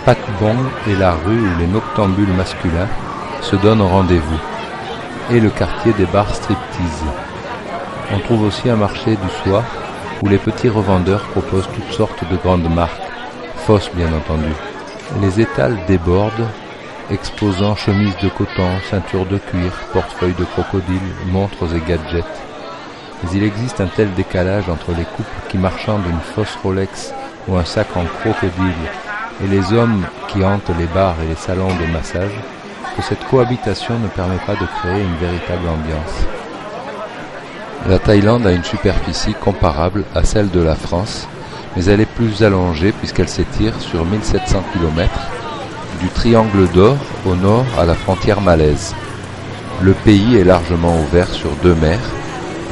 Patbong est la rue où les noctambules masculins se donnent rendez-vous, et le quartier des bars striptease. On trouve aussi un marché du soir où les petits revendeurs proposent toutes sortes de grandes marques, fausses bien entendu. Les étals débordent, exposant chemises de coton, ceintures de cuir, portefeuilles de crocodile, montres et gadgets. Mais il existe un tel décalage entre les couples qui marchandent une fausse Rolex ou un sac en crocodile et les hommes qui hantent les bars et les salons de massage, que cette cohabitation ne permet pas de créer une véritable ambiance. La Thaïlande a une superficie comparable à celle de la France, mais elle est plus allongée puisqu'elle s'étire sur 1700 km, du Triangle d'Or au nord à la frontière malaise. Le pays est largement ouvert sur deux mers,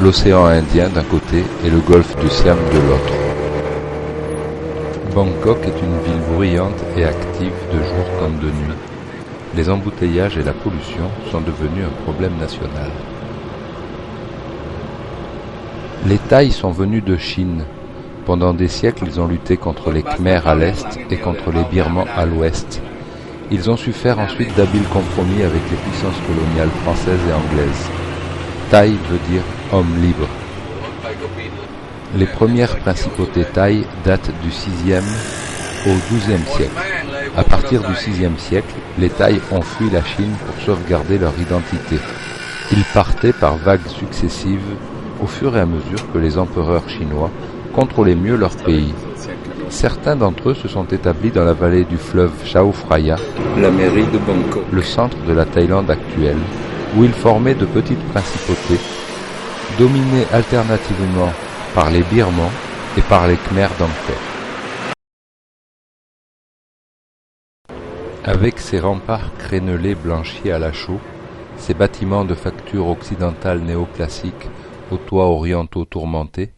l'océan Indien d'un côté et le golfe du Siam de l'autre. Bangkok est une ville bruyante et active de jour comme de nuit. Les embouteillages et la pollution sont devenus un problème national. Les Thaïs sont venus de Chine. Pendant des siècles, ils ont lutté contre les Khmers à l'est et contre les Birmans à l'ouest. Ils ont su faire ensuite d'habiles compromis avec les puissances coloniales françaises et anglaises. Thaï veut dire homme libre. Les premières principautés thaï datent du 6e au 12e siècle. À partir du 6e siècle, les Thaïs ont fui la Chine pour sauvegarder leur identité. Ils partaient par vagues successives au fur et à mesure que les empereurs chinois contrôlaient mieux leur pays. Certains d'entre eux se sont établis dans la vallée du fleuve Chao Phraya, la mairie de Bangkok, le centre de la Thaïlande actuelle, où ils formaient de petites principautés, dominées alternativement par les Birmans et par les Khmers d'Angkor. Avec ses remparts crénelés blanchis à la chaux, ses bâtiments de facture occidentale néoclassique aux toits orientaux tourmentés,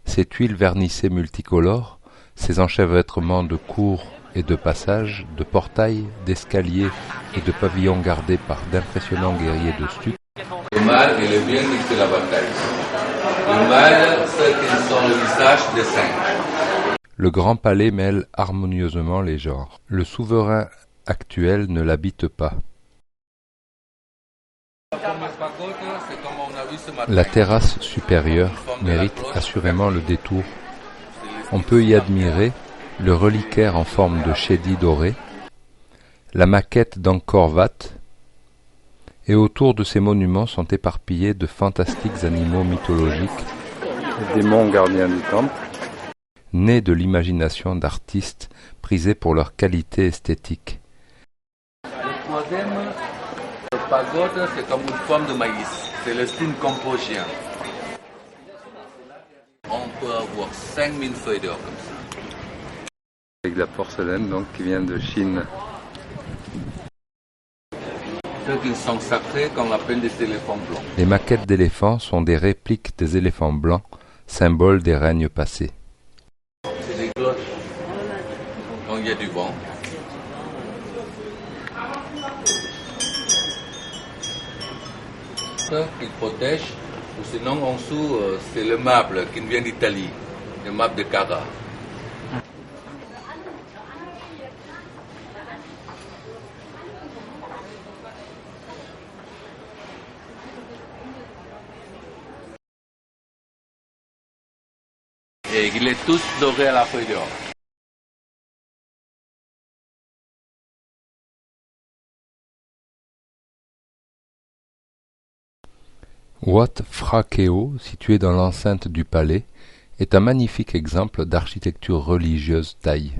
ses tuiles vernissées multicolores, ses enchevêtrements de cours et de passages, de portails, d'escaliers et de pavillons gardés par d'impressionnants guerriers de stuc. Le mal et le bien de la bataille. Le mal, c'est qu'ils sont le visage des singes. Le grand palais mêle harmonieusement les genres. Le souverain actuel ne l'habite pas. La terrasse supérieure mérite assurément le détour. On peut y admirer le reliquaire en forme de chédid doré, la maquette d'Angkor Wat, et autour de ces monuments sont éparpillés de fantastiques animaux mythologiques, les démons gardiens du temple, nés de l'imagination d'artistes prisés pour leur qualité esthétique. Le troisième, le pagode, c'est comme une forme de maïs. C'est le style cambodgien. On peut avoir 5000 feuilles d'or comme ça. Avec la porcelaine donc qui vient de Chine. Ceux qui sont sacrés qu'on appelle des éléphants blancs. Les maquettes d'éléphants sont des répliques des éléphants blancs, symboles des règnes passés. C'est des cloches quand il y a du vent. Qui protège, ou sinon en dessous c'est le marbre qui vient d'Italie, le marbre de Carrare. Et il est tous doré à la feuille d'or. Wat Phra Keew, situé dans l'enceinte du palais, est un magnifique exemple d'architecture religieuse thaï.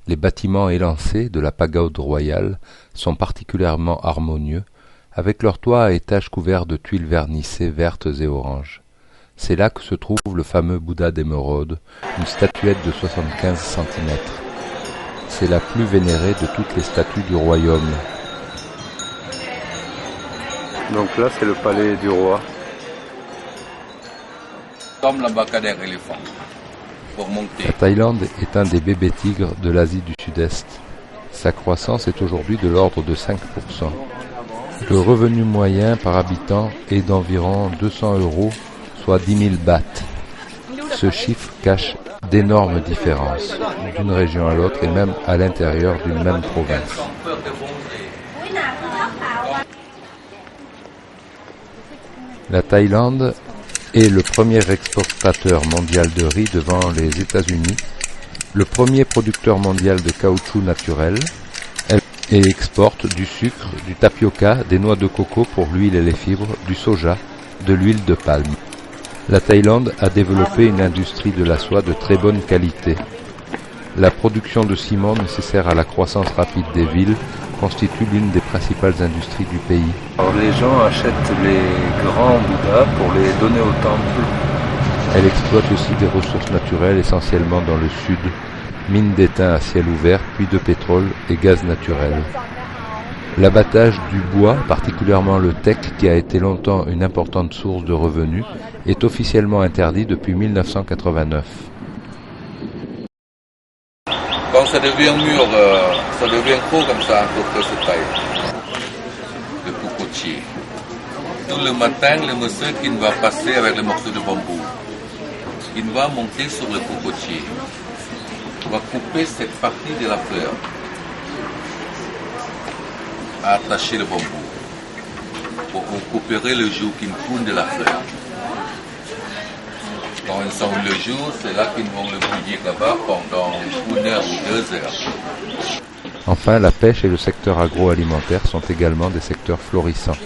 Les bâtiments élancés de la pagode royale sont particulièrement harmonieux, avec leurs toits à étages couverts de tuiles vernissées vertes et oranges. C'est là que se trouve le fameux Bouddha d'émeraude, une statuette de 75 cm. C'est la plus vénérée de toutes les statues du royaume. Donc là, c'est le palais du roi. Comme l'ambassadeur éléphant. pour monter. La Thaïlande est un des bébés tigres de l'Asie du Sud-Est. Sa croissance est aujourd'hui de l'ordre de 5%. Le revenu moyen par habitant est d'environ 200 €, soit 10 000 bahts. Ce chiffre cache d'énormes différences d'une région à l'autre et même à l'intérieur d'une même province. La Thaïlande est le premier exportateur mondial de riz devant les États-Unis, le premier producteur mondial de caoutchouc naturel, et exporte du sucre, du tapioca, des noix de coco pour l'huile et les fibres, du soja, de l'huile de palme. La Thaïlande a développé une industrie de la soie de très bonne qualité. La production de ciment nécessaire à la croissance rapide des villes constitue l'une des principales industries du pays. Alors les gens achètent les grands Bouddhas pour les donner au temple. Elle exploite aussi des ressources naturelles essentiellement dans le sud, mines d'étain à ciel ouvert, puits de pétrole et gaz naturel. L'abattage du bois, particulièrement le teck qui a été longtemps une importante source de revenus, est officiellement interdit depuis 1989. Quand ça devient mûr, ça devient gros comme ça, à peu près cette taille. Le cocotier. Tout le matin, le monsieur qui va passer avec le morceau de bambou, il va monter sur le cocotier. Il va couper cette partie de la fleur, attacher le bambou. On couperait le jour qui coule de la fleur. Quand ils sont le jour, c'est là qu'ils vont le bouillir là-bas pendant 1 heure ou 2 heures. Enfin, la pêche et le secteur agroalimentaire sont également des secteurs florissants.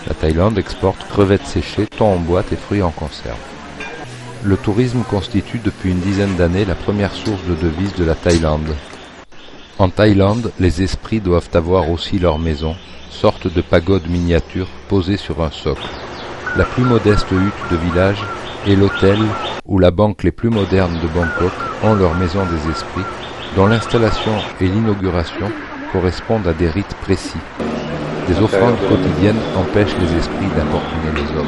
La Thaïlande exporte crevettes séchées, thon en boîte et fruits en conserve. Le tourisme constitue depuis une dizaine d'années la première source de devises de la Thaïlande. En Thaïlande, les esprits doivent avoir aussi leur maison, sorte de pagode miniature posée sur un socle. La plus modeste hutte de village est l'hôtel où la banque les plus modernes de Bangkok ont leur maison des esprits, dont l'installation et l'inauguration correspondent à des rites précis. Des offrandes quotidiennes empêchent les esprits d'importuner les hommes.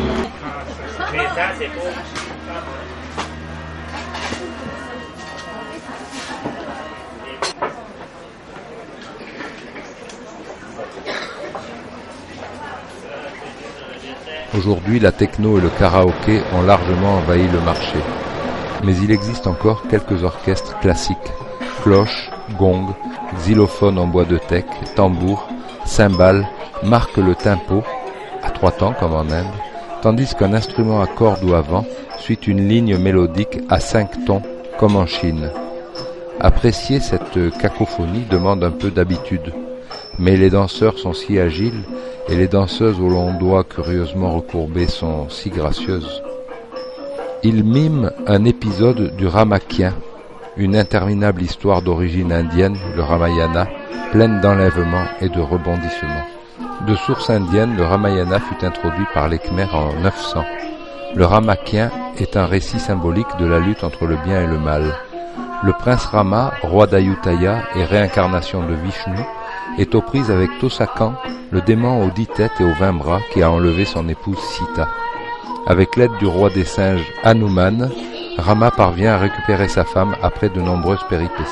Aujourd'hui, la techno et le karaoké ont largement envahi le marché. Mais il existe encore quelques orchestres classiques. Cloches, gongs, xylophones en bois de teck, tambours, cymbales marquent le tempo, à 3 temps comme en Inde, tandis qu'un instrument à cordes ou à vent suit une ligne mélodique à 5 tons comme en Chine. Apprécier cette cacophonie demande un peu d'habitude, mais les danseurs sont si agiles et les danseuses aux longs doigts curieusement recourbés sont si gracieuses. Ils miment un épisode du Ramakien, une interminable histoire d'origine indienne, le Ramayana, pleine d'enlèvements et de rebondissements. De source indienne, le Ramayana fut introduit par les Khmers en 900. Le Ramakien est un récit symbolique de la lutte entre le bien et le mal. Le prince Rama, roi d'Ayutthaya et réincarnation de Vishnu, est aux prises avec Tosakan, le démon aux 10 têtes et aux 20 bras qui a enlevé son épouse Sita. Avec l'aide du roi des singes Hanuman, Rama parvient à récupérer sa femme après de nombreuses péripéties.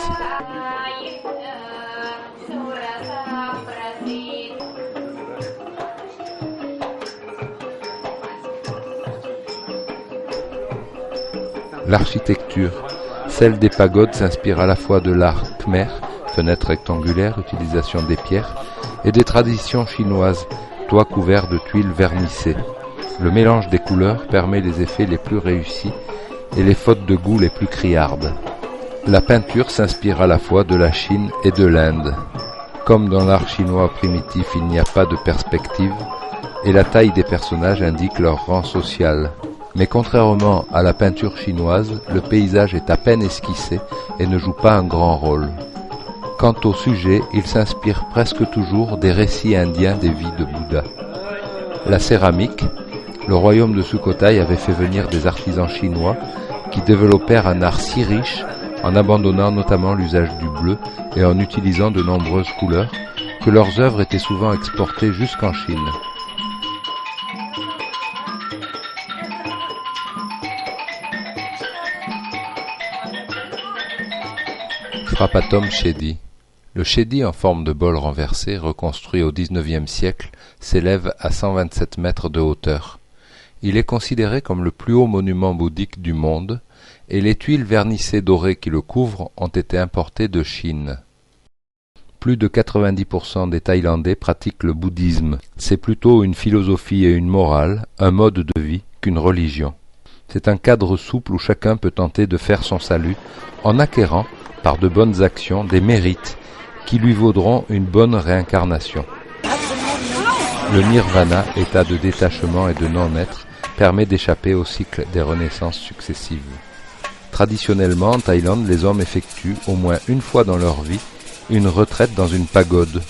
L'architecture, celle des pagodes, s'inspire à la fois de l'art khmer, fenêtres rectangulaires, utilisation des pierres, et des traditions chinoises, toits couverts de tuiles vernissées. Le mélange des couleurs permet les effets les plus réussis et les fautes de goût les plus criardes. La peinture s'inspire à la fois de la Chine et de l'Inde. Comme dans l'art chinois primitif, il n'y a pas de perspective, et la taille des personnages indique leur rang social. Mais contrairement à la peinture chinoise, le paysage est à peine esquissé et ne joue pas un grand rôle. Quant au sujet, il s'inspire presque toujours des récits indiens des vies de Bouddha. La céramique, le royaume de Sukhothai avait fait venir des artisans chinois qui développèrent un art si riche en abandonnant notamment l'usage du bleu et en utilisant de nombreuses couleurs que leurs œuvres étaient souvent exportées jusqu'en Chine. Frappatum Chedi. Le Chedi en forme de bol renversé, reconstruit au XIXe siècle, s'élève à 127 mètres de hauteur. Il est considéré comme le plus haut monument bouddhique du monde, et les tuiles vernissées dorées qui le couvrent ont été importées de Chine. Plus de 90% des Thaïlandais pratiquent le bouddhisme. C'est plutôt une philosophie et une morale, un mode de vie, qu'une religion. C'est un cadre souple où chacun peut tenter de faire son salut en acquérant, par de bonnes actions, des mérites qui lui vaudront une bonne réincarnation. Le nirvana, état de détachement et de non-être, permet d'échapper au cycle des renaissances successives. Traditionnellement, en Thaïlande, les hommes effectuent, au moins une fois dans leur vie, une retraite dans une pagode.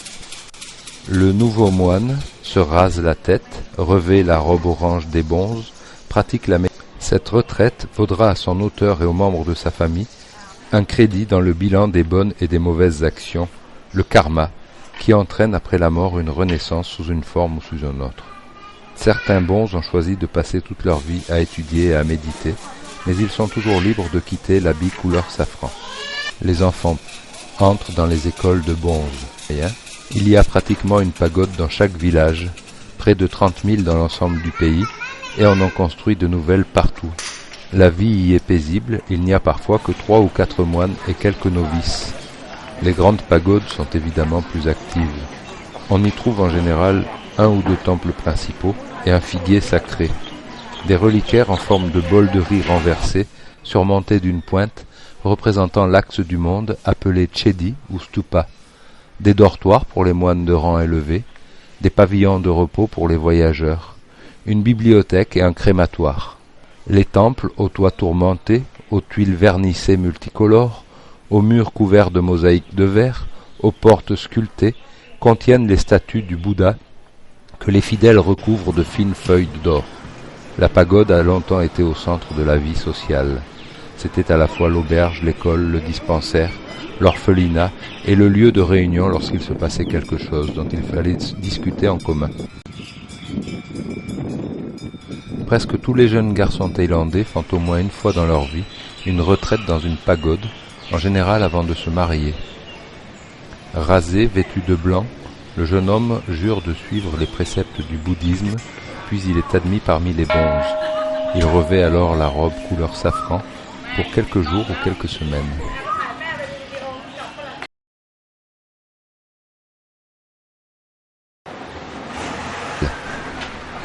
Le nouveau moine se rase la tête, revêt la robe orange des bonzes, pratique la méditation. Cette retraite vaudra à son auteur et aux membres de sa famille un crédit dans le bilan des bonnes et des mauvaises actions, le karma, qui entraîne après la mort une renaissance sous une forme ou sous une autre. Certains bonzes ont choisi de passer toute leur vie à étudier et à méditer, mais ils sont toujours libres de quitter l'habit couleur safran. Les enfants entrent dans les écoles de bonzes. Il y a pratiquement une pagode dans chaque village, près de 30 000 dans l'ensemble du pays, et on en construit de nouvelles partout. La vie y est paisible, il n'y a parfois que 3 ou 4 moines et quelques novices. Les grandes pagodes sont évidemment plus actives. On y trouve en général 1 ou 2 temples principaux et un figuier sacré. Des reliquaires en forme de bol de riz renversé, surmontés d'une pointe, représentant l'axe du monde appelé Chedi ou Stupa. Des dortoirs pour les moines de rang élevé, des pavillons de repos pour les voyageurs, une bibliothèque et un crématoire. Les temples, aux toits tourmentés, aux tuiles vernissées multicolores, aux murs couverts de mosaïques de verre, aux portes sculptées, contiennent les statues du Bouddha que les fidèles recouvrent de fines feuilles d'or. La pagode a longtemps été au centre de la vie sociale. C'était à la fois l'auberge, l'école, le dispensaire, l'orphelinat et le lieu de réunion lorsqu'il se passait quelque chose dont il fallait discuter en commun. Presque tous les jeunes garçons thaïlandais font au moins une fois dans leur vie une retraite dans une pagode, en général avant de se marier. Rasé, vêtu de blanc, le jeune homme jure de suivre les préceptes du bouddhisme, puis il est admis parmi les bonzes. Il revêt alors la robe couleur safran pour quelques jours ou quelques semaines.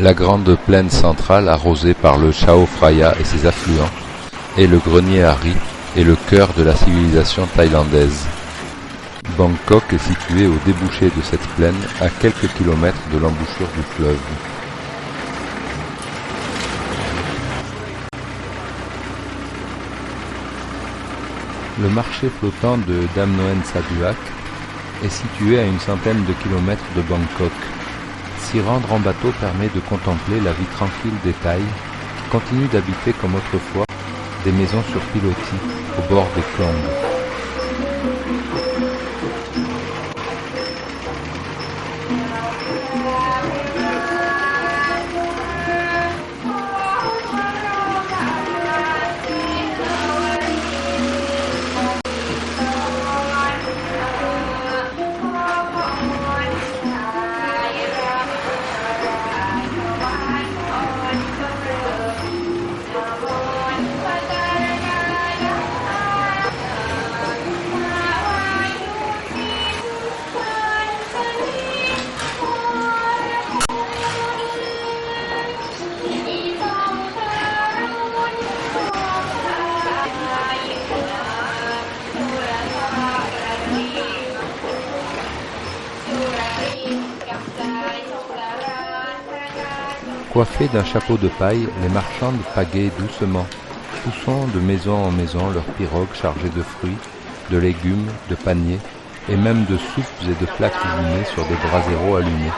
La grande plaine centrale, arrosée par le Chao Phraya et ses affluents, est le grenier à riz et le cœur de la civilisation thaïlandaise. Bangkok est situé au débouché de cette plaine, à quelques kilomètres de l'embouchure du fleuve. Le marché flottant de Dam Noen Saduak est situé à une centaine de kilomètres de Bangkok. S'y rendre en bateau permet de contempler la vie tranquille des Thaïs qui continuent d'habiter comme autrefois des maisons sur pilotis au bord des Klong. Coiffés d'un chapeau de paille, les marchandes pagaient doucement, poussant de maison en maison leurs pirogues chargées de fruits, de légumes, de paniers, et même de soupes et de plats cuisinés sur des braseros allumés.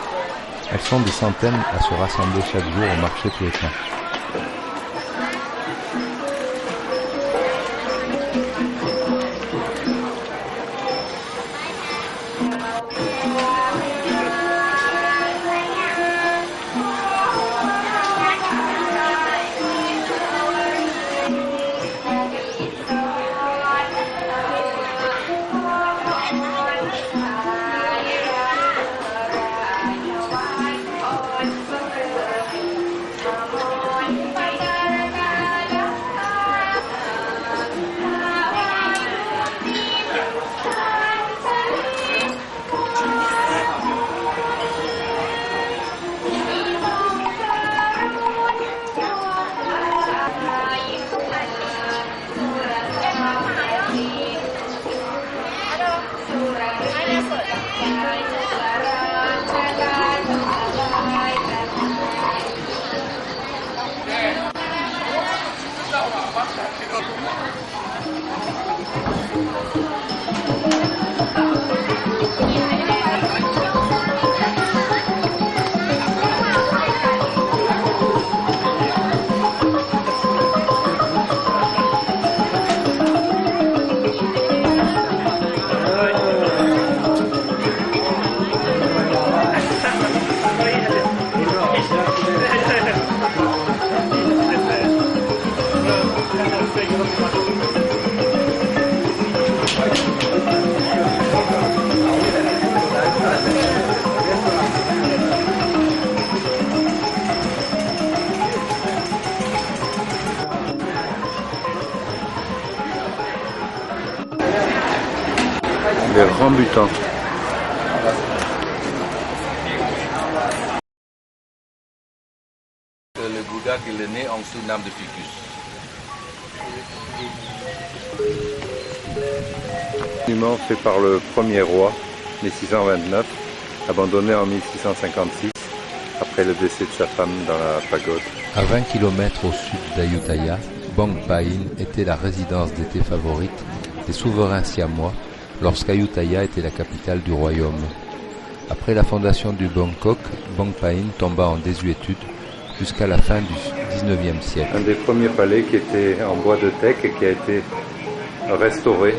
Elles sont des centaines à se rassembler chaque jour au marché flottant. Les rambutans. Le Bouddha qui est né en Suriname de Ficus. Monument fait par le premier roi, 1629, abandonné en 1656, après le décès de sa femme dans la pagode. À 20 km au sud d'Ayutthaya, Bangpain était la résidence d'été favorite des souverains siamois lorsqu'Ayutthaya était la capitale du royaume. Après la fondation du Bangkok, Bangpain tomba en désuétude jusqu'à la fin du XIXe siècle. Un des premiers palais qui était en bois de teck et qui a été restauré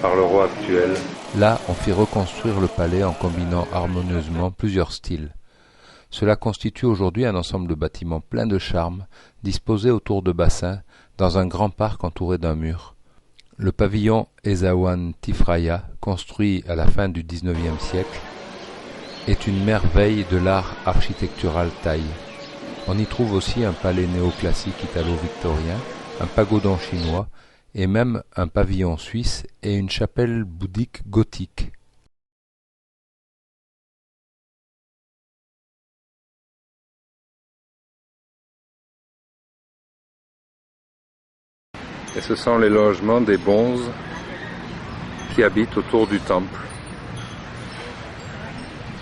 par le roi actuel. Là, on fit reconstruire le palais en combinant harmonieusement plusieurs styles. Cela constitue aujourd'hui un ensemble de bâtiments pleins de charme, disposés autour de bassins, dans un grand parc entouré d'un mur. Le pavillon Esawan Tifraya, construit à la fin du XIXe siècle, est une merveille de l'art architectural thaï. On y trouve aussi un palais néoclassique italo-victorien, un pagodon chinois et même un pavillon suisse et une chapelle bouddhique gothique. Et ce sont les logements des bonzes qui habitent autour du temple.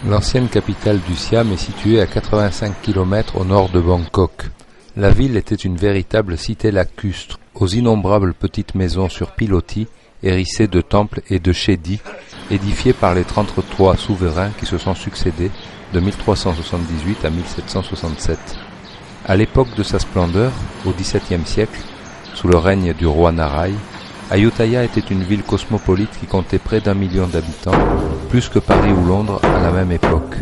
L'ancienne capitale du Siam est située à 85 km au nord de Bangkok. La ville était une véritable cité lacustre, aux innombrables petites maisons sur pilotis, hérissées de temples et de chédis, édifiées par les 33 souverains qui se sont succédés de 1378 à 1767. À l'époque de sa splendeur, au XVIIe siècle, sous le règne du roi Narai, Ayutthaya était une ville cosmopolite qui comptait près d'1 million d'habitants, plus que Paris ou Londres à la même époque.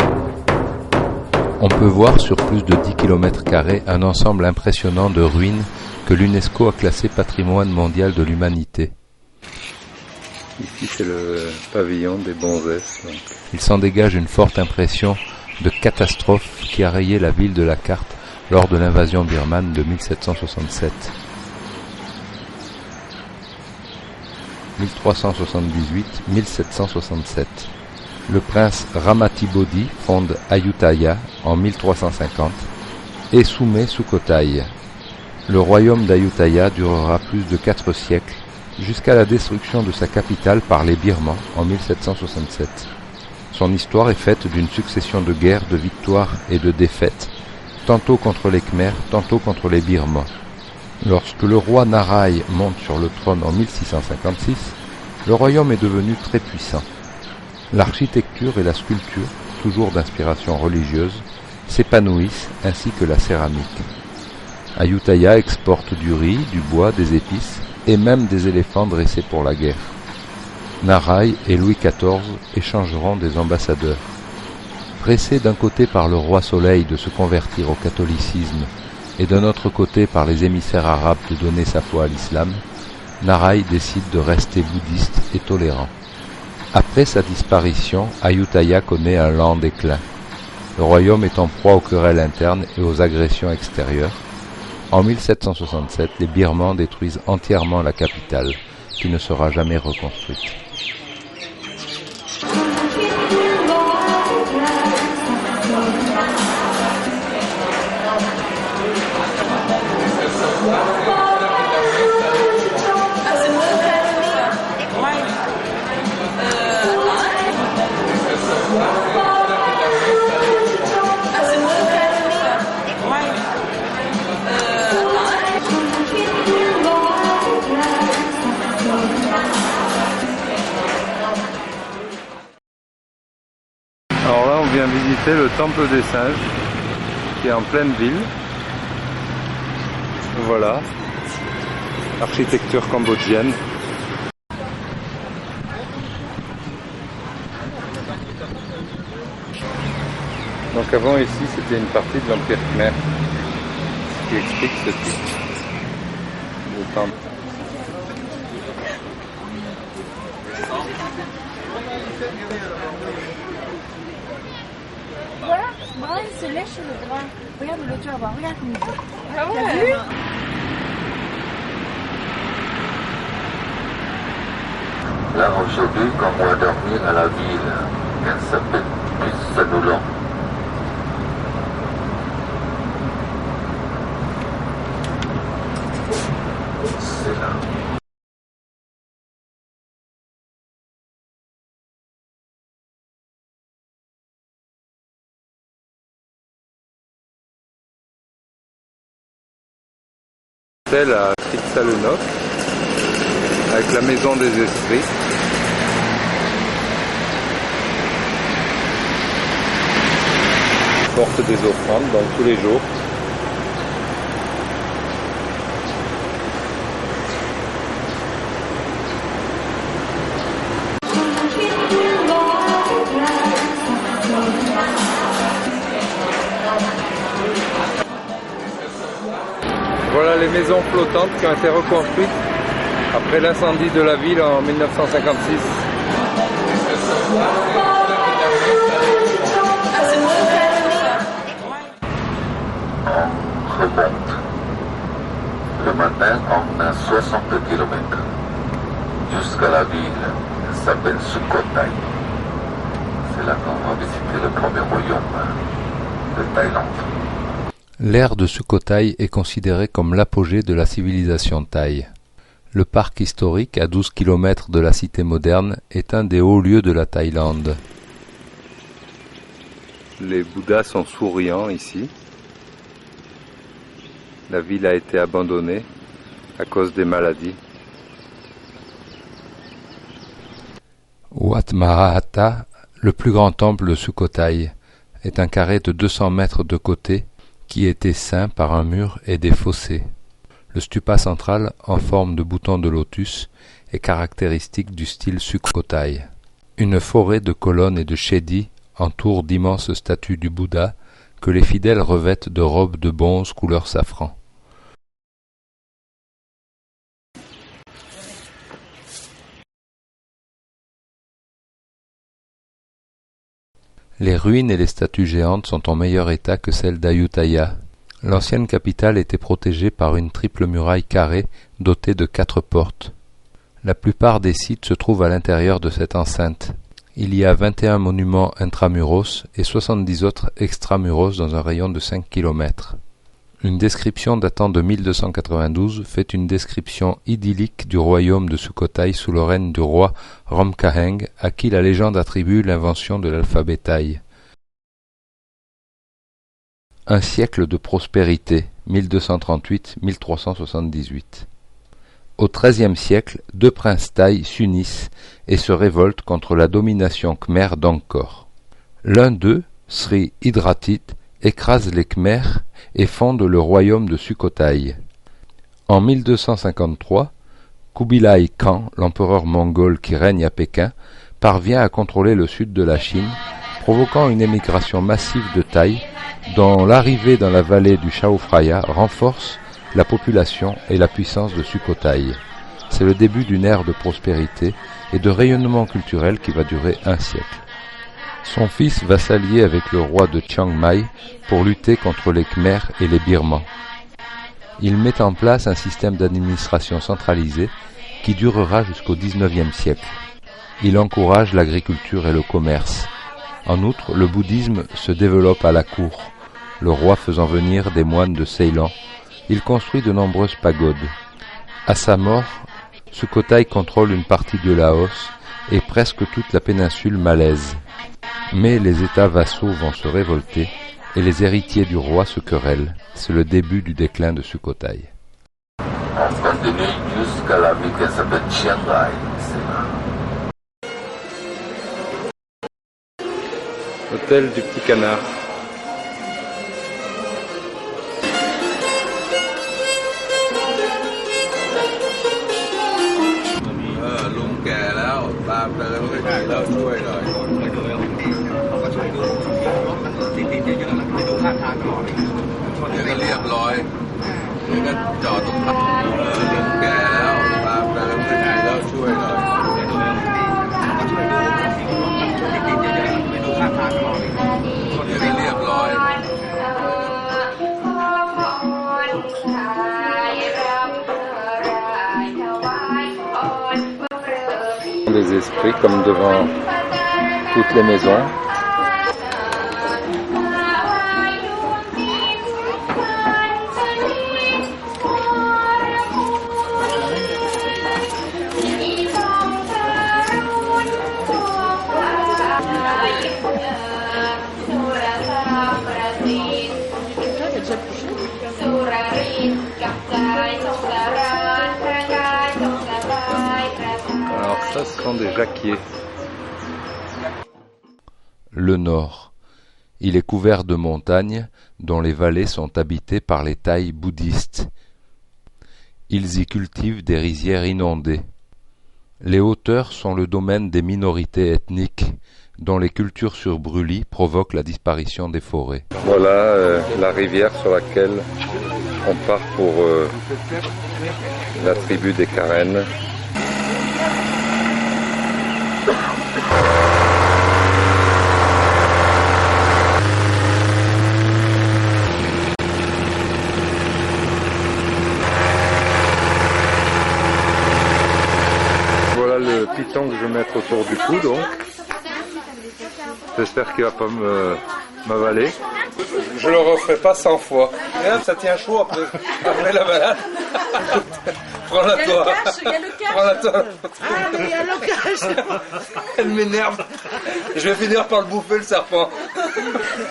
On peut voir sur plus de 10 km² un ensemble impressionnant de ruines que l'UNESCO a classé patrimoine mondial de l'humanité. Ici c'est le pavillon des bonzes. Il s'en dégage une forte impression de catastrophe qui a rayé la ville de la carte lors de l'invasion birmane de 1767. 1378-1767. Le prince Ramatibodi fonde Ayutthaya en 1350 et soumet Sukhothai. Le royaume d'Ayutthaya durera plus de 4 siècles, jusqu'à la destruction de sa capitale par les Birmans en 1767. Son histoire est faite d'une succession de guerres, de victoires et de défaites, tantôt contre les Khmers, tantôt contre les Birmans. Lorsque le roi Narai monte sur le trône en 1656, le royaume est devenu très puissant. L'architecture et la sculpture, toujours d'inspiration religieuse, s'épanouissent ainsi que la céramique. Ayutthaya exporte du riz, du bois, des épices et même des éléphants dressés pour la guerre. Narai et Louis XIV échangeront des ambassadeurs. Pressé d'un côté par le roi Soleil de se convertir au catholicisme et d'un autre côté par les émissaires arabes de donner sa foi à l'islam, Narai décide de rester bouddhiste et tolérant. Après sa disparition, Ayutthaya connaît un lent déclin. Le royaume est en proie aux querelles internes et aux agressions extérieures. En 1767, les Birmans détruisent entièrement la capitale, qui ne sera jamais reconstruite. Alors là, on vient visiter le temple des singes, qui est en pleine ville. Voilà, architecture cambodgienne. Donc avant ici, c'était une partie de l'Empire Khmer, ce qui explique ce type de temple. Voilà, il se lèche le bras. Regarde le tu vas voir, regarde comme il fait. Ah ouais. Là aujourd'hui, quand on va dormir à la ville, elle s'appelle plus Sanoulan. C'est là. À Phitsanulok, avec la maison des esprits. Porte des offrandes, donc tous les jours. Voilà les maisons flottantes qui ont été reconstruites après l'incendie de la ville en 1956. On remonte. Le matin, on a 60 km jusqu'à la ville. Elle s'appelle Sukhothai. C'est là qu'on va visiter le premier royaume de Thaïlande. L'ère de Sukhothai est considérée comme l'apogée de la civilisation thaï. Le parc historique, à 12 km de la cité moderne, est un des hauts lieux de la Thaïlande. Les Bouddhas sont souriants ici. La ville a été abandonnée à cause des maladies. Wat Mahata, le plus grand temple de Sukhothai, est un carré de 200 mètres de côté qui était ceint par un mur et des fossés. Le stupa central, en forme de bouton de lotus, est caractéristique du style Sukhothai. Une forêt de colonnes et de chedis entoure d'immenses statues du Bouddha que les fidèles revêtent de robes de bonze couleur safran. Les ruines et les statues géantes sont en meilleur état que celles d'Ayutthaya. L'ancienne capitale était protégée par une triple muraille carrée dotée de 4 portes. La plupart des sites se trouvent à l'intérieur de cette enceinte. Il y a 21 monuments intramuros et 70 autres extramuros dans un rayon de 5 km. Une description datant de 1292 fait une description idyllique du royaume de Sukhothai sous le règne du roi Ramkaheng, à qui la légende attribue l'invention de l'alphabet thaï. Un siècle de prospérité, 1238-1378. Au XIIIe siècle, 2 princes thaïs s'unissent et se révoltent contre la domination khmer d'Angkor. L'un d'eux, Sri Idratit, écrase les Khmers et fonde le royaume de Sukhothai. En 1253, Kubilai Khan, l'empereur mongol qui règne à Pékin, parvient à contrôler le sud de la Chine, provoquant une émigration massive de Thaïs, dont l'arrivée dans la vallée du Chao Phraya renforce la population et la puissance de Sukhothai. C'est le début d'une ère de prospérité et de rayonnement culturel qui va durer un siècle. Son fils va s'allier avec le roi de Chiang Mai pour lutter contre les Khmers et les Birmans. Il met en place un système d'administration centralisé qui durera jusqu'au XIXe siècle. Il encourage l'agriculture et le commerce. En outre, le bouddhisme se développe à la cour, le roi faisant venir des moines de Ceylan. Il construit de nombreuses pagodes. À sa mort, Sukhothai contrôle une partie de Laos et presque toute la péninsule malaise. Mais les États vassaux vont se révolter et les héritiers du roi se querellent. C'est le début du déclin de Sukhothai. On continue jusqu'à la ville qui s'appelle Chiang Rai. Hôtel du Petit Canard. Des esprits comme devant toutes les maisons. Alors ça, ce sont des jacquiers. Le nord. Il est couvert de montagnes dont les vallées sont habitées par les Thaïs bouddhistes. Ils y cultivent des rizières inondées. Les hauteurs sont le domaine des minorités ethniques dont les cultures sur brûlis provoquent la disparition des forêts. Voilà la rivière sur laquelle on part pour la tribu des Karen. Voilà le piton que je vais mettre autour du cou, donc. J'espère qu'il va pas m'avaler. Je le referai pas 100 fois. Regarde, ça tient chaud après la balade. Prends-la toi. Prends-la toi. Ah, mais il y a le cache. Elle m'énerve. Je vais finir par le bouffer, le serpent.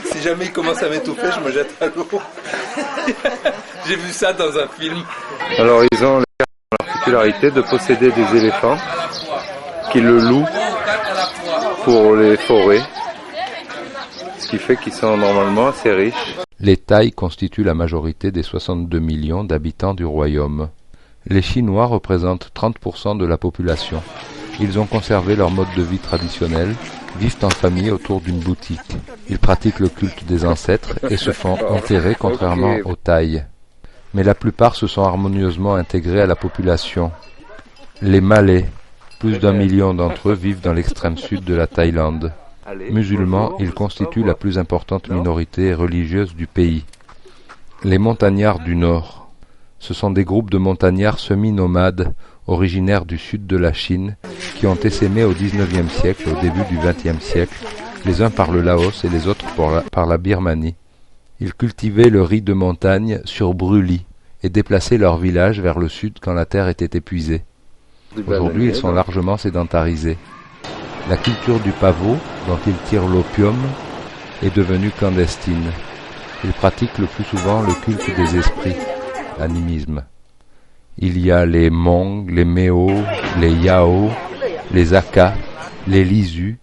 Si jamais il commence à m'étouffer, je me jette à l'eau. J'ai vu ça dans un film. Alors ils ont la particularité de posséder des éléphants qui le louent pour les forêts. Ce qui fait qu'ils sont normalement assez riches. Les Thaïs constituent la majorité des 62 millions d'habitants du royaume. Les Chinois représentent 30% de la population. Ils ont conservé leur mode de vie traditionnel, vivent en famille autour d'une boutique. Ils pratiquent le culte des ancêtres et se font enterrer contrairement aux Thaïs. Mais la plupart se sont harmonieusement intégrés à la population. Les Malais, plus d'1 million d'entre eux vivent dans l'extrême sud de la Thaïlande. Musulmans, ils constituent la plus importante minorité religieuse du pays. Les montagnards du Nord. Ce sont des groupes de montagnards semi-nomades, originaires du sud de la Chine, qui ont essaimé au XIXe siècle, au début du XXe siècle, les uns par le Laos et les autres par la Birmanie. Ils cultivaient le riz de montagne sur brûlis et déplaçaient leur village vers le sud quand la terre était épuisée. Aujourd'hui, ils sont largement sédentarisés. La culture du pavot, dont ils tirent l'opium, est devenue clandestine. Ils pratiquent le plus souvent le culte des esprits, l'animisme. Il y a les Hmong, les Méo, les Yao, les Aka, les Lisu,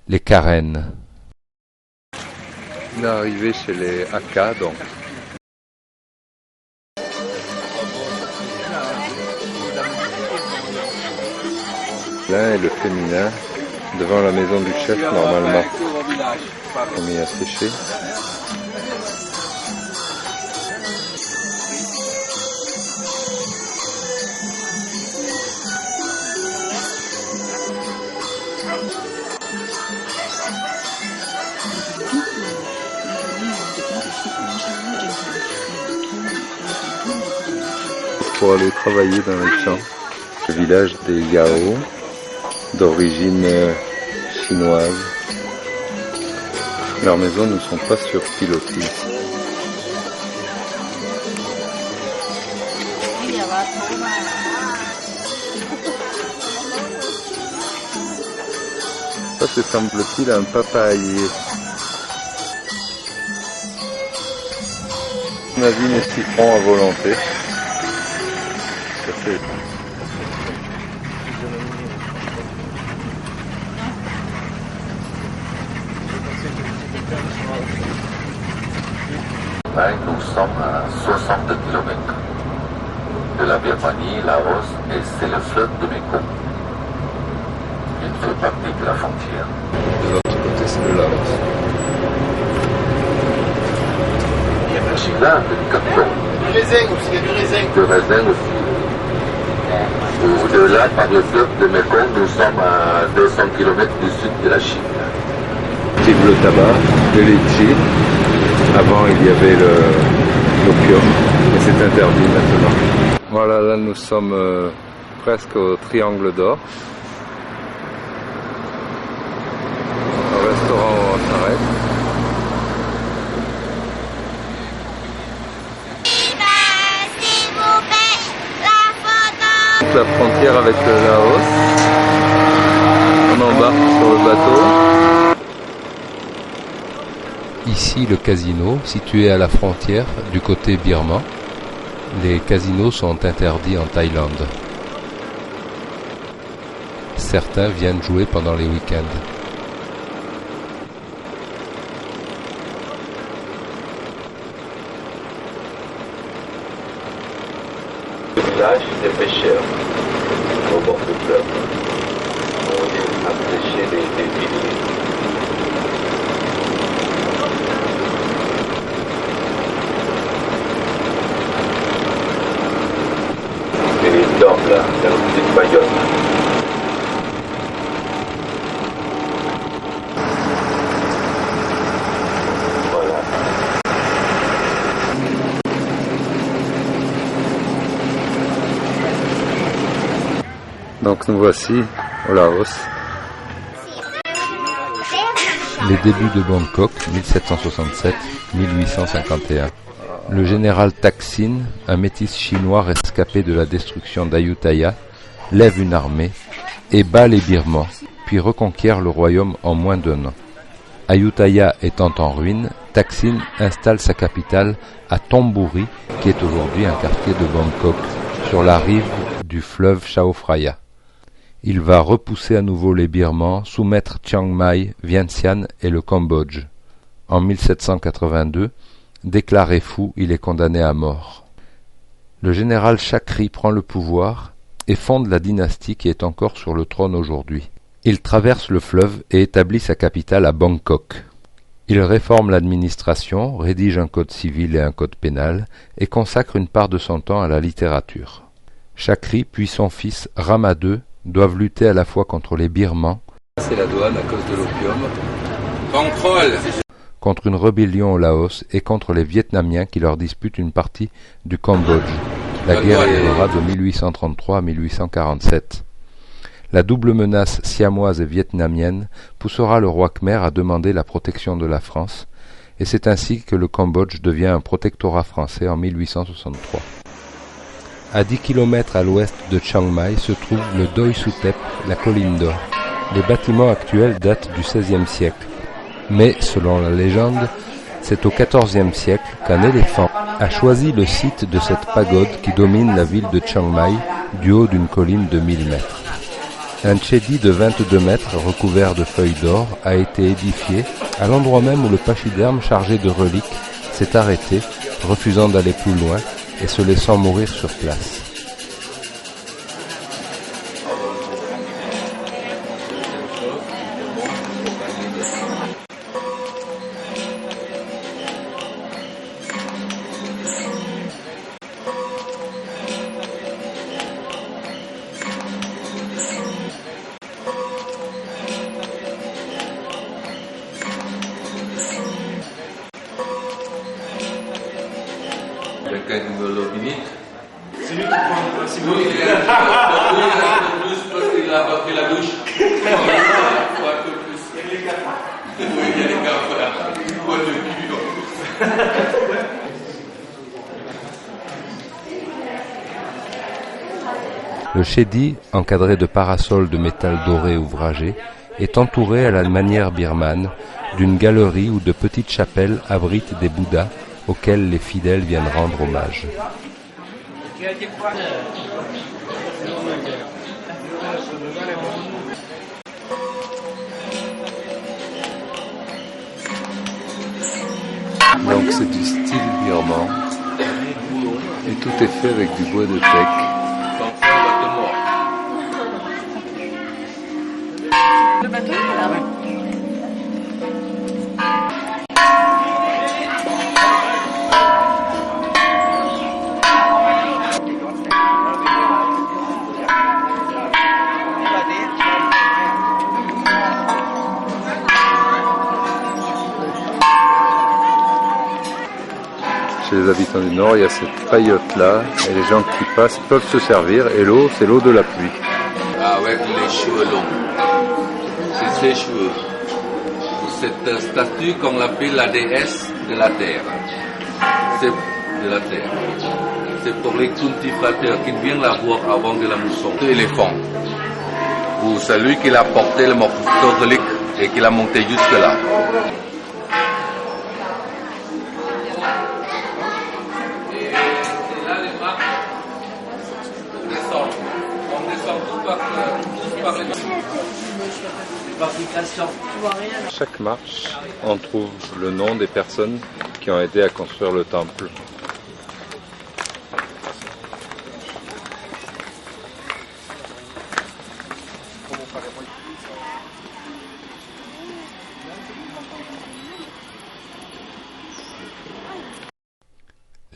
les Karen. On est arrivé chez les Aka, donc. L'un est le féminin, devant la maison du chef normalement. On a mis à sécher. Pour aller travailler dans les champs. Le village des Yao, d'origine chinoise. Leurs maisons ne sont pas surpilotées. Ça, c'est semble-t-il un papayer. On a vu mes citrons à volonté. Ça fait... Nous sommes à 60 km de la Birmanie, Laos, et c'est le fleuve de Mekong. Il fait partie de la frontière. De l'autre côté, c'est le Laos. Là, c'est du carton. Du raisin aussi, il y a du raisin. Le raisin aussi. Au-delà, par le fleuve de Mekong, nous sommes à 200 km du sud de la Chine. Le tabac, le litchi. Avant, il y avait l'opium, mais c'est interdit maintenant. Voilà, là nous sommes presque au Triangle d'Or. Au restaurant où on s'arrête. La frontière avec le Laos. On embarque sur le bateau. Ici le casino, situé à la frontière du côté birman. Les casinos sont interdits en Thaïlande. Certains viennent jouer pendant les week-ends. Le village des pêcheurs, au bord du fleuve. On est à pêcher des filets. Et ils dorment là, dans une petite bagnole. Voilà. Donc nous voici au Laos. Les débuts de Bangkok, 1767-1851. Le général Thaksin, un métis chinois rescapé de la destruction d'Ayutthaya, lève une armée et bat les Birmans, puis reconquiert le royaume en moins d'1 an. Ayutthaya étant en ruine, Thaksin installe sa capitale à Thonburi, qui est aujourd'hui un quartier de Bangkok, sur la rive du fleuve Chao Phraya. Il va repousser à nouveau les Birmans, soumettre Chiang Mai, Vientiane et le Cambodge. En 1782, déclaré fou, il est condamné à mort. Le général Chakri prend le pouvoir et fonde la dynastie qui est encore sur le trône aujourd'hui. Il traverse le fleuve et établit sa capitale à Bangkok. Il réforme l'administration, rédige un code civil et un code pénal et consacre une part de son temps à la littérature. Chakri puis son fils Rama II doivent lutter à la fois contre les Birmans, C'est la douane à cause de l'opium. Contrôle. contre une rébellion au Laos et contre les Vietnamiens qui leur disputent une partie du Cambodge. La guerre durera de 1833 à 1847. La double menace siamoise et vietnamienne poussera le roi Khmer à demander la protection de la France, et c'est ainsi que le Cambodge devient un protectorat français en 1863. À 10 km à l'ouest de Chiang Mai se trouve le Doi Suthep, la colline d'or. Les bâtiments actuels datent du XVIe siècle. Mais, selon la légende, c'est au XIVe siècle qu'un éléphant a choisi le site de cette pagode qui domine la ville de Chiang Mai du haut d'une colline de 1000 mètres. Un chedi de 22 mètres recouvert de feuilles d'or a été édifié à l'endroit même où le pachyderme chargé de reliques s'est arrêté, refusant d'aller plus loin et se laissant mourir sur place. quelqu'un qui veut l'eau bénite. C'est lui qui prend, c'est lui. Oui, il a un peu plus parce qu'il a pas pris la douche. Il faut un peu plus. Il y a les gars. Oui, il y a les gars. Moi, je cul. Le chédi, encadré de parasols de métal doré ouvragé, est entouré à la manière birmane d'une galerie où de petites chapelles abritent des bouddhas auxquels les fidèles viennent rendre hommage. Donc c'est du style birman et tout est fait avec du bois de teck. Le bateau Chez les habitants du Nord, il y a cette paillote-là, et les gens qui passent peuvent se servir, et l'eau, c'est l'eau de la pluie. Avec les cheveux longs. C'est ses cheveux. Cette statue qu'on appelle la déesse de la terre. C'est de la terre. C'est pour les cultivateurs qui viennent la voir avant de la mousson. L'éléphant. Ou celui qui l'a porté le morceau de relique et qui l'a monté jusque là. Chaque marche, on trouve le nom des personnes qui ont aidé à construire le temple.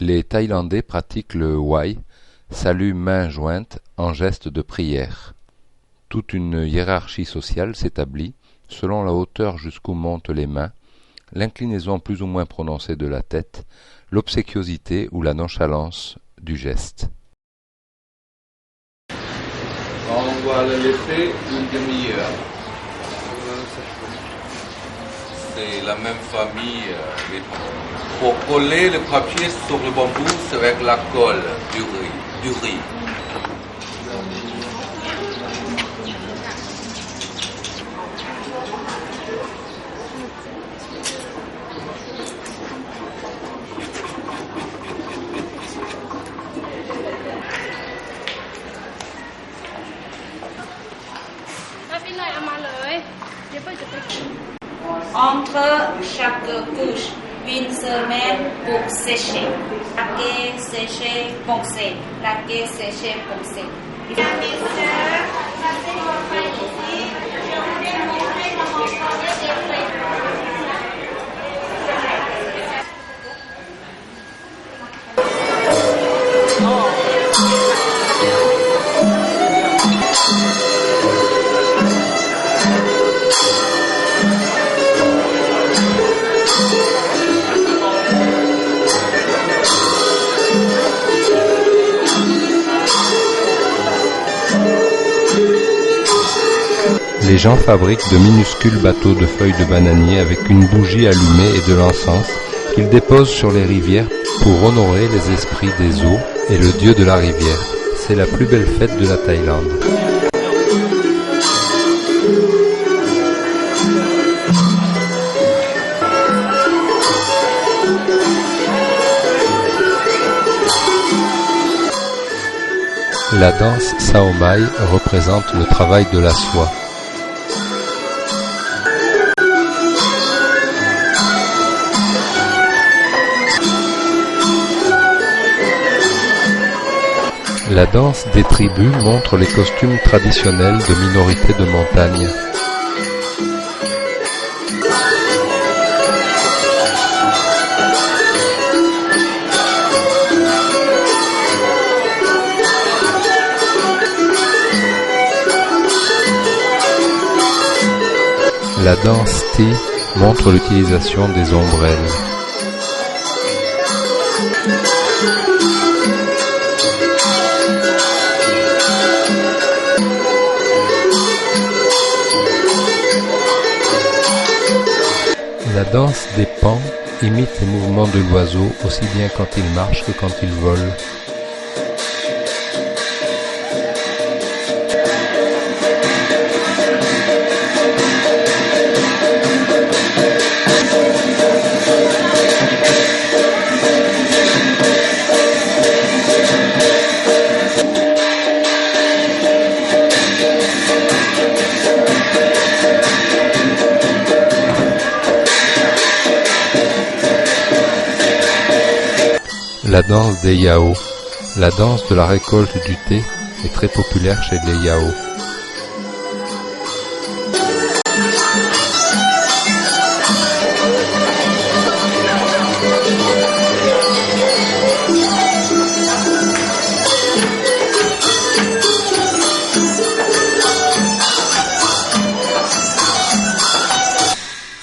Les Thaïlandais pratiquent le Wai, salut main jointe en geste de prière. Toute une hiérarchie sociale s'établit selon la hauteur jusqu'où montent les mains, l'inclinaison plus ou moins prononcée de la tête, l'obséquiosité ou la nonchalance du geste. On va le laisser une demi-heure. C'est la même famille. Pour coller le papier sur le bambou, c'est avec la colle du riz. Entre chaque couche, une semaine pour sécher. Laquer, sécher, poncer. Laquer, sécher, poncer. Les gens fabriquent de minuscules bateaux de feuilles de bananier avec une bougie allumée et de l'encens qu'ils déposent sur les rivières pour honorer les esprits des eaux et le dieu de la rivière. C'est la plus belle fête de la Thaïlande. La danse Sao Mai représente le travail de la soie. La danse des tribus montre les costumes traditionnels de minorités de montagne. La danse Ti montre l'utilisation des ombrelles. La danse des pans imite les mouvements de l'oiseau aussi bien quand il marche que quand il vole. La danse des Yao. La danse de la récolte du thé est très populaire chez les Yao.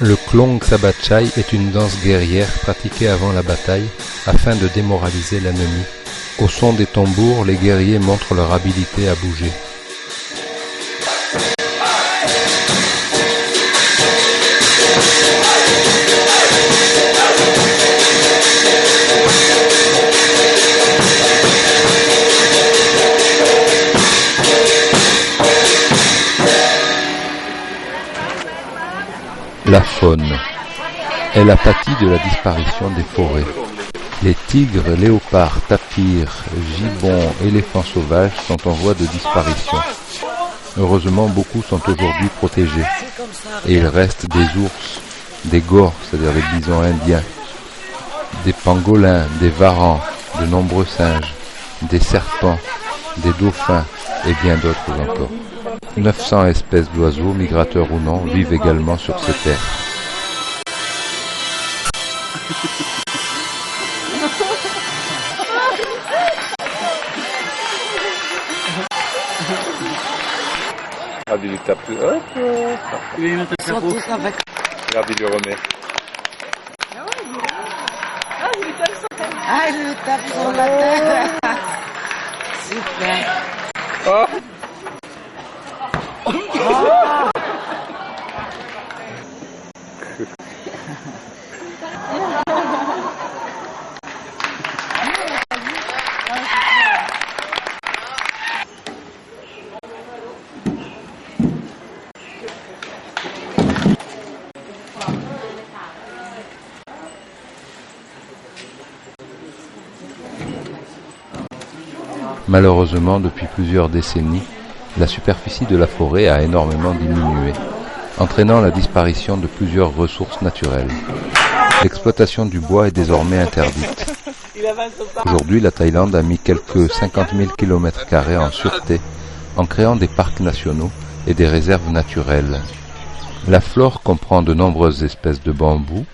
Le Klong Sabachai est une danse guerrière pratiquée avant la bataille afin de démoraliser l'ennemi. Au son des tambours, les guerriers montrent leur habileté à bouger. La faune. Elle a pâti de la disparition des forêts. Les tigres, léopards, tapirs, gibbons, éléphants sauvages sont en voie de disparition. Heureusement, beaucoup sont aujourd'hui protégés. Et il reste des ours, des gors, c'est-à-dire des bisons indiens, des pangolins, des varans, de nombreux singes, des serpents, des dauphins et bien d'autres encore. 900 espèces d'oiseaux, migrateurs ou non, vivent également sur ces terres. Regarde, il lui tape. Hop, regarde, il lui remet. Ah, il lui tape sur la tête. Super. Oh. Malheureusement, depuis plusieurs décennies, la superficie de la forêt a énormément diminué, entraînant la disparition de plusieurs ressources naturelles. L'exploitation du bois est désormais interdite. Aujourd'hui, la Thaïlande a mis quelques 50 000 km² en sûreté en créant des parcs nationaux et des réserves naturelles. La flore comprend de nombreuses espèces de bambous,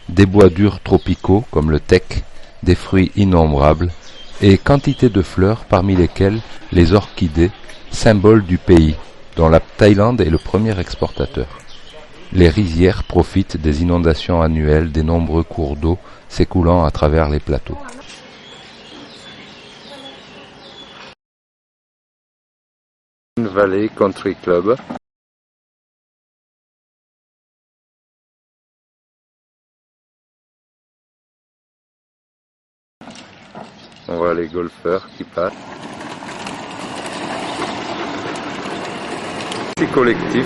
des bois durs tropicaux comme le teck, des fruits innombrables et quantité de fleurs parmi lesquelles les orchidées, symbole du pays, dont la Thaïlande est le premier exportateur. Les rizières profitent des inondations annuelles des nombreux cours d'eau s'écoulant à travers les plateaux. Valley Country Club. On voit les golfeurs qui passent. C'est collectif.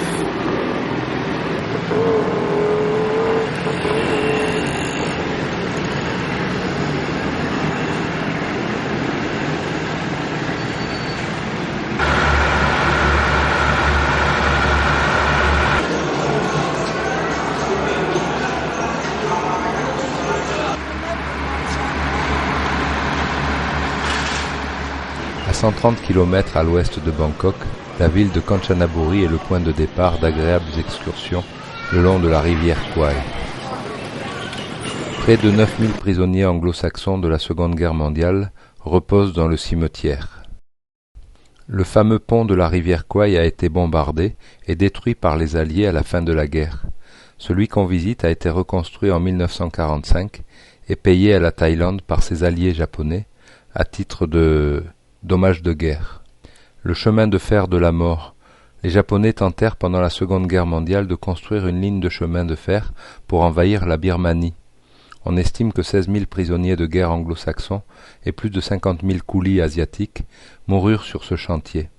À 130 km à l'ouest de Bangkok, la ville de Kanchanaburi est le point de départ d'agréables excursions le long de la rivière Kwai. Près de 9000 prisonniers anglo-saxons de la Seconde Guerre mondiale reposent dans le cimetière. Le fameux pont de la rivière Kwai a été bombardé et détruit par les Alliés à la fin de la guerre. Celui qu'on visite a été reconstruit en 1945 et payé à la Thaïlande par ses alliés japonais à titre de dommages de guerre. Le chemin de fer de la mort, Les Japonais tentèrent pendant la Seconde Guerre mondiale de construire une ligne de chemin de fer pour envahir la Birmanie. On estime que 16 000 prisonniers de guerre anglo-saxons et plus de 50 000 coulis asiatiques moururent sur ce chantier.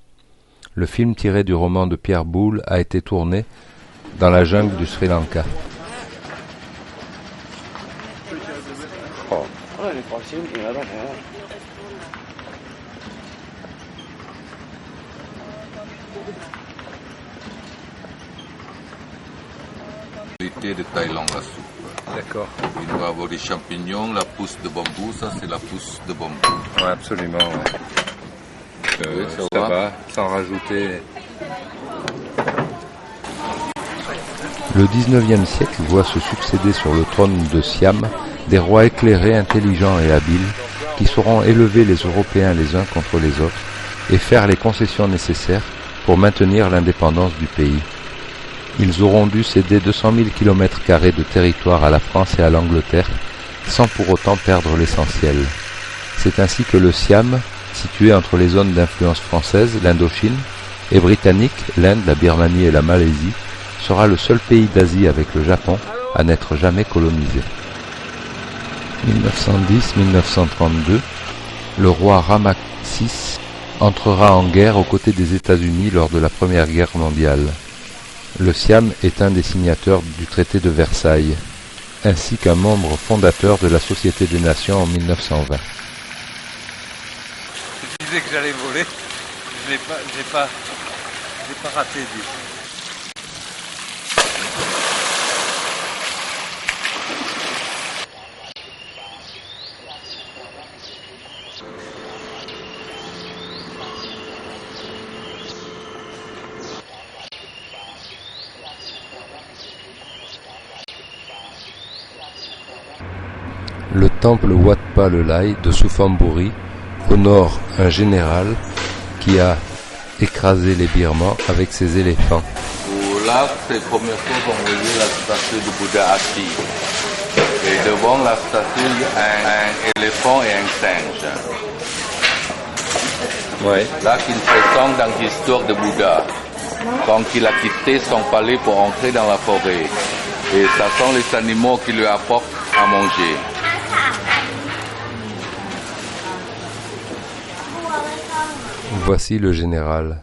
Le film tiré du roman de Pierre Boulle a été tourné dans la jungle du Sri Lanka. De Thaïlande, la soupe. D'accord. Il va avoir des champignons, la pousse de bambou, ça c'est la pousse de bambou. Ouais, absolument. Ouais. Oui, Ça va, sans rajouter. Le XIXe siècle voit se succéder sur le trône de Siam des rois éclairés, intelligents et habiles qui sauront élever les Européens les uns contre les autres et faire les concessions nécessaires pour maintenir l'indépendance du pays. Ils auront dû céder 200 000 km² de territoire à la France et à l'Angleterre, sans pour autant perdre l'essentiel. C'est ainsi que le Siam, situé entre les zones d'influence française, l'Indochine, et britannique, l'Inde, la Birmanie et la Malaisie, sera le seul pays d'Asie avec le Japon à n'être jamais colonisé. 1910-1932, le roi Rama VI entrera en guerre aux côtés des États-Unis lors de la Première Guerre mondiale. Le Siam est un des signataires du traité de Versailles, ainsi qu'un membre fondateur de la Société des Nations en 1920. Je disais que j'allais voler, je l'ai pas raté. Le temple Wat Pa Lelai de Suphanburi honore un général qui a écrasé les Birmans avec ses éléphants. Là, c'est la première fois qu'on voyait la statue de Bouddha assis. Et devant la statue, il y a un éléphant et un singe. Ouais. Là, qui présente dans l'histoire de Bouddha, quand il a quitté son palais pour entrer dans la forêt. Et ça sont les animaux qui lui apportent à manger. Voici le général.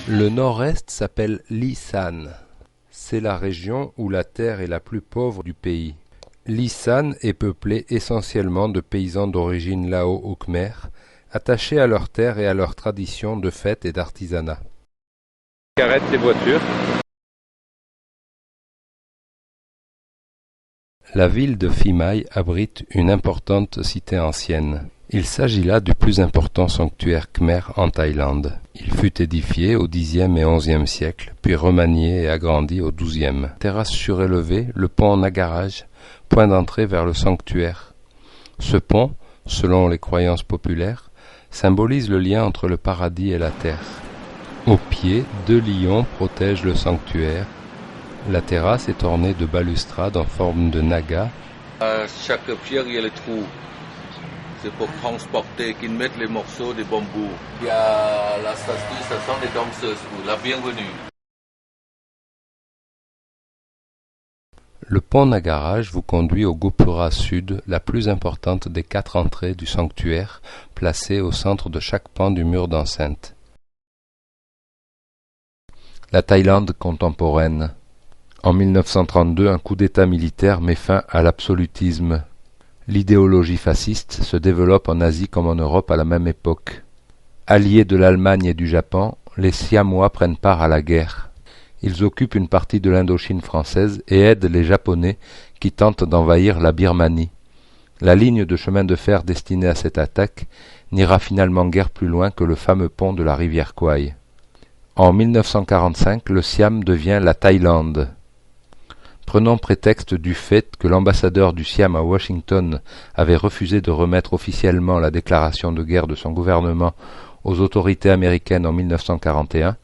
Le nord-est s'appelle l'Isan. C'est la région où la terre est la plus pauvre du pays. L'Isan est peuplée essentiellement de paysans d'origine lao ou khmer, attachés à leurs terres et à leurs traditions de fêtes et d'artisanat. Arrête les voitures. La ville de Phimai abrite une importante cité ancienne. Il s'agit là du plus important sanctuaire khmer en Thaïlande. Il fut édifié au Xe et XIe siècle, puis remanié et agrandi au XIIe. Terrasse surélevée, le pont Nagaraj, point d'entrée vers le sanctuaire. Ce pont, selon les croyances populaires, symbolise le lien entre le paradis et la terre. Au pied, 2 lions protègent le sanctuaire. La terrasse est ornée de balustrades en forme de naga. À chaque pierre, il y a les trous. C'est pour transporter, qu'ils mettent les morceaux de bambou. Il y a la statue, ça sont des danseuses. La bienvenue. Le pont Nagaraj vous conduit au Gopura Sud, la plus importante des 4 entrées du sanctuaire, placée au centre de chaque pan du mur d'enceinte. La Thaïlande contemporaine. En 1932, un coup d'État militaire met fin à l'absolutisme. L'idéologie fasciste se développe en Asie comme en Europe à la même époque. Alliés de l'Allemagne et du Japon, les Siamois prennent part à la guerre. Ils occupent une partie de l'Indochine française et aident les Japonais qui tentent d'envahir la Birmanie. La ligne de chemin de fer destinée à cette attaque n'ira finalement guère plus loin que le fameux pont de la rivière Kwai. En 1945, le Siam devient la Thaïlande. Prenant prétexte du fait que l'ambassadeur du Siam à Washington avait refusé de remettre officiellement la déclaration de guerre de son gouvernement aux autorités américaines en 1941,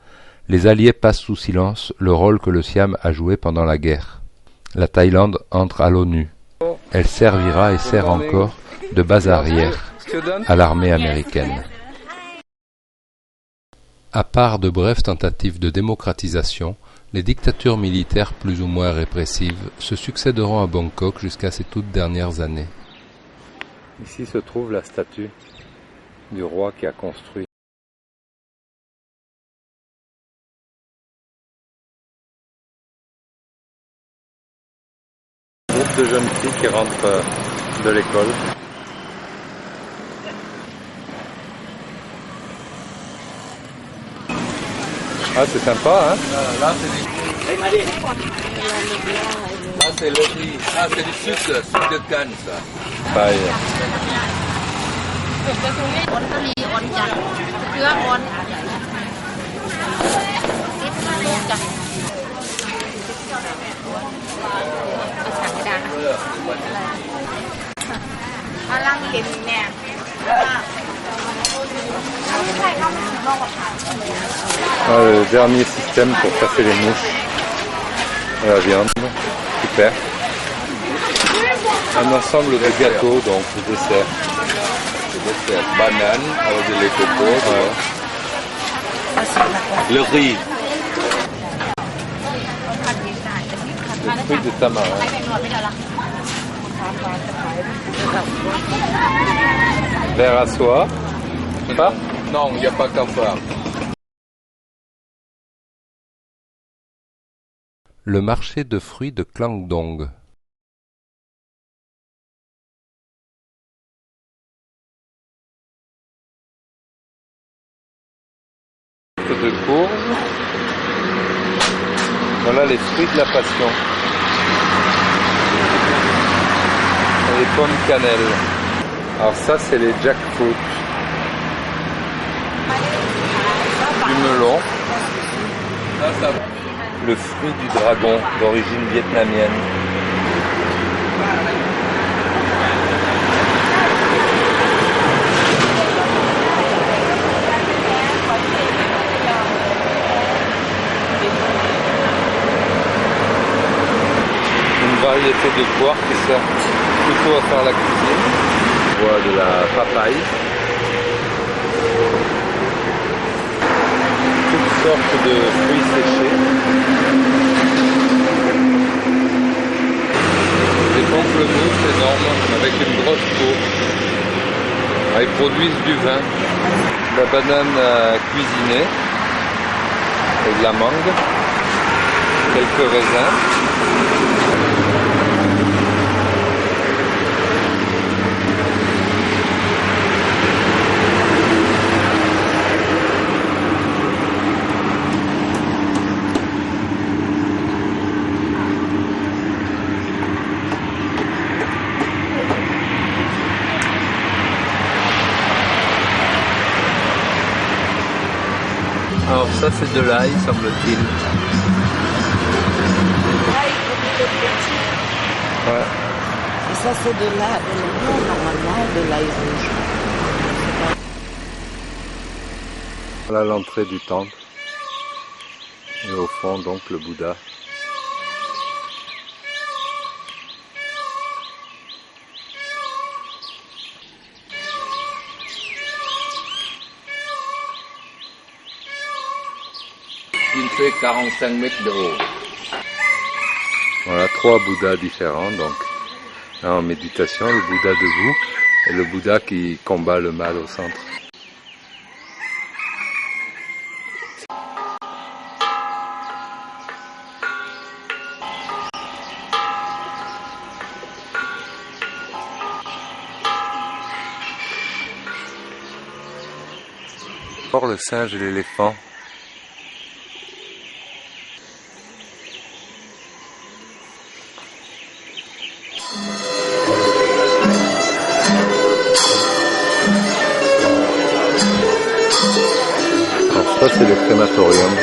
les Alliés passent sous silence le rôle que le Siam a joué pendant la guerre. La Thaïlande entre à l'ONU. Elle servira et sert encore de base arrière à l'armée américaine. À part de brèves tentatives de démocratisation, les dictatures militaires plus ou moins répressives se succéderont à Bangkok jusqu'à ces toutes dernières années. Ici se trouve la statue du roi qui a construit. Un groupe de jeunes filles qui rentrent de l'école. Ah, c'est sympa, hein? Là, c'est le riz. Ah, c'est du sucre de canne, ça. Pareil. Ah, le dernier système pour passer les mouches à la viande, super. Un ensemble de gâteaux, donc le dessert. Le dessert, banane avec du lait coco. Ouais. Le riz. Le fruit de tamarin. Verre à soie. Pas? Non, il n'y a pas qu'à faire. Le marché de fruits de Klangdong. De courge. Voilà les fruits de la passion. Les pommes cannelle. Alors ça c'est les jackfruit. Du melon. Le fruit du dragon d'origine vietnamienne. Une variété de poires qui sert plutôt à faire la cuisine. On voit de la papaye. Toutes sortes de fruits séchés. Des pamplemousses énormes avec une grosse peau. Ils produisent du vin. La banane cuisinée et de la mangue. Quelques raisins. Alors ça c'est de l'ail semble-t-il. Ouais. Et ça c'est de l'ail, normalement de l'ail rouge. Voilà l'entrée du temple. Et au fond donc le Bouddha. Il fait 45 mètres de haut. Voilà 3 Bouddhas différents, donc là, en méditation, le Bouddha debout et le Bouddha qui combat le mal au centre. Encore le singe et l'éléphant. Alors ça c'est le crématorium.